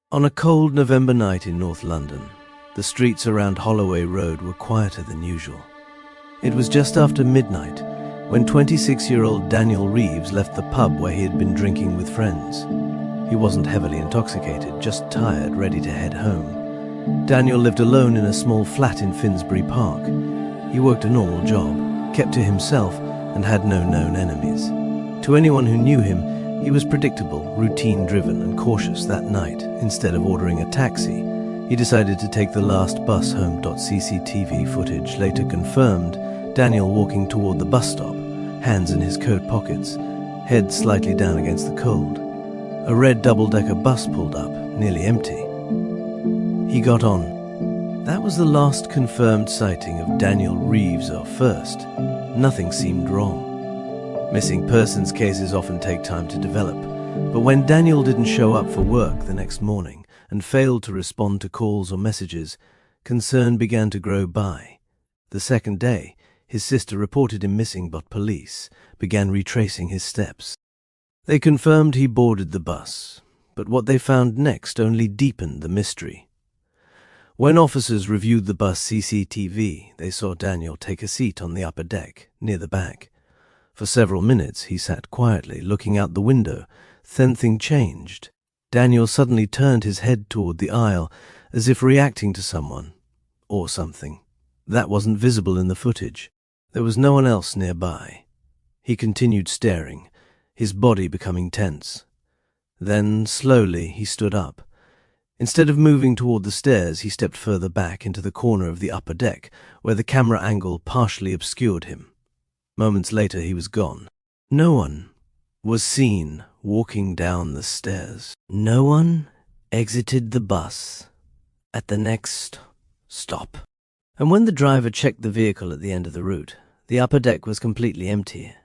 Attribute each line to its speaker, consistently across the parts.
Speaker 1: On a cold November night in North London, the streets around Holloway Road were quieter than usual. It was just after midnight when 26-year-old Daniel Reeves left the pub where he had been drinking with friends. He wasn't heavily intoxicated, just tired, ready to head home. Daniel lived alone in a small flat in Finsbury Park. He worked a normal job, kept to himself, and had no known enemies. To anyone who knew him, he was predictable, routine-driven, and cautious that night. Instead of ordering a taxi, he decided to take the last bus home. CCTV footage later confirmed Daniel walking toward the bus stop, hands in his coat pockets, head slightly down against the cold. A red double-decker bus pulled up, nearly empty. He got on. That was the last confirmed sighting of Daniel Reeves, or first. Nothing seemed wrong. Missing persons cases often take time to develop, but when Daniel didn't show up for work the next morning and failed to respond to calls or messages, concern began to grow by. The second day, his sister reported him missing, but police began retracing his steps. They confirmed he boarded the bus, but what they found next only deepened the mystery. When officers reviewed the bus CCTV, they saw Daniel take a seat on the upper deck, near the back. For several minutes he sat quietly, looking out the window. Then things changed. Daniel suddenly turned his head toward the aisle, as if reacting to someone, or something. That wasn't visible in the footage. There was no one else nearby. He continued staring, his body becoming tense. Then, slowly, he stood up. Instead of moving toward the stairs, he stepped further back into the corner of the upper deck, where the camera angle partially obscured him. Moments later, he was gone. No one was seen walking down the stairs. No one exited the bus at the next stop. And when the driver checked the vehicle at the end of the route, the upper deck was completely empty. It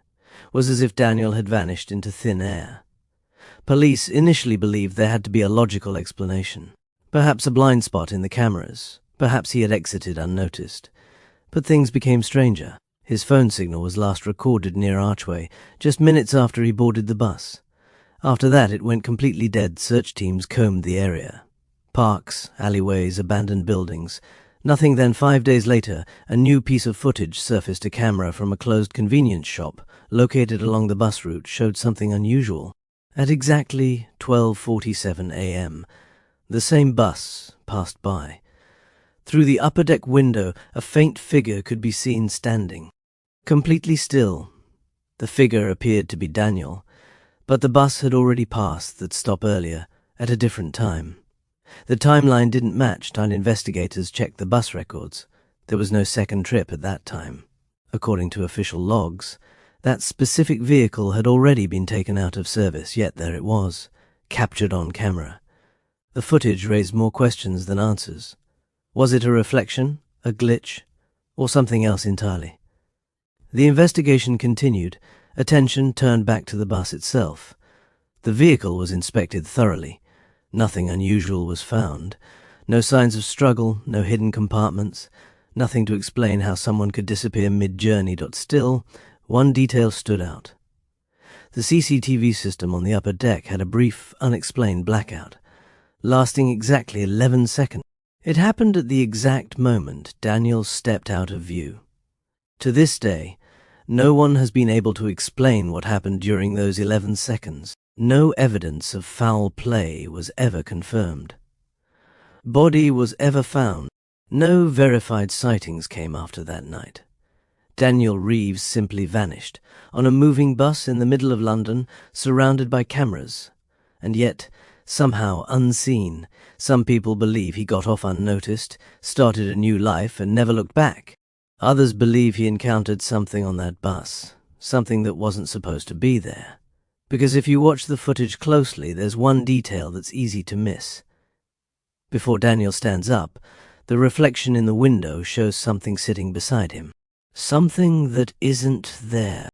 Speaker 1: was as if Daniel had vanished into thin air. Police initially believed there had to be a logical explanation. Perhaps a blind spot in the cameras. Perhaps he had exited unnoticed. But things became stranger. His phone signal was last recorded near Archway, just minutes after he boarded the bus. After that, it went completely dead. Search teams combed the area. Parks, alleyways, abandoned buildings. Nothing. Then 5 days later, a new piece of footage surfaced. A camera from a closed convenience shop located along the bus route showed something unusual. At exactly 12:47 a.m., the same bus passed by. Through the upper deck window, a faint figure could be seen standing. Completely still. The figure appeared to be Daniel, but the bus had already passed that stop earlier, at a different time. The timeline didn't match. Time investigators checked the bus records. There was no second trip at that time. According to official logs, that specific vehicle had already been taken out of service, yet there it was, captured on camera. The footage raised more questions than answers. Was it a reflection, a glitch, or something else entirely? The investigation continued. Attention turned back to the bus itself. The vehicle was inspected thoroughly. Nothing unusual was found. No signs of struggle, no hidden compartments, nothing to explain how someone could disappear mid-journey. Still, one detail stood out. The CCTV system on the upper deck had a brief, unexplained blackout, lasting exactly 11 seconds. It happened at the exact moment Daniel stepped out of view. To this day, no one has been able to explain what happened during those 11 seconds. No evidence of foul play was ever confirmed. Body was ever found. No verified sightings came after that night. Daniel Reeves simply vanished on a moving bus in the middle of London, surrounded by cameras. And yet, somehow unseen, some people believe he got off unnoticed, started a new life, and never looked back. Others believe he encountered something on that bus, something that wasn't supposed to be there. Because if you watch the footage closely, there's one detail that's easy to miss. Before Daniel stands up, the reflection in the window shows something sitting beside him. Something that isn't there.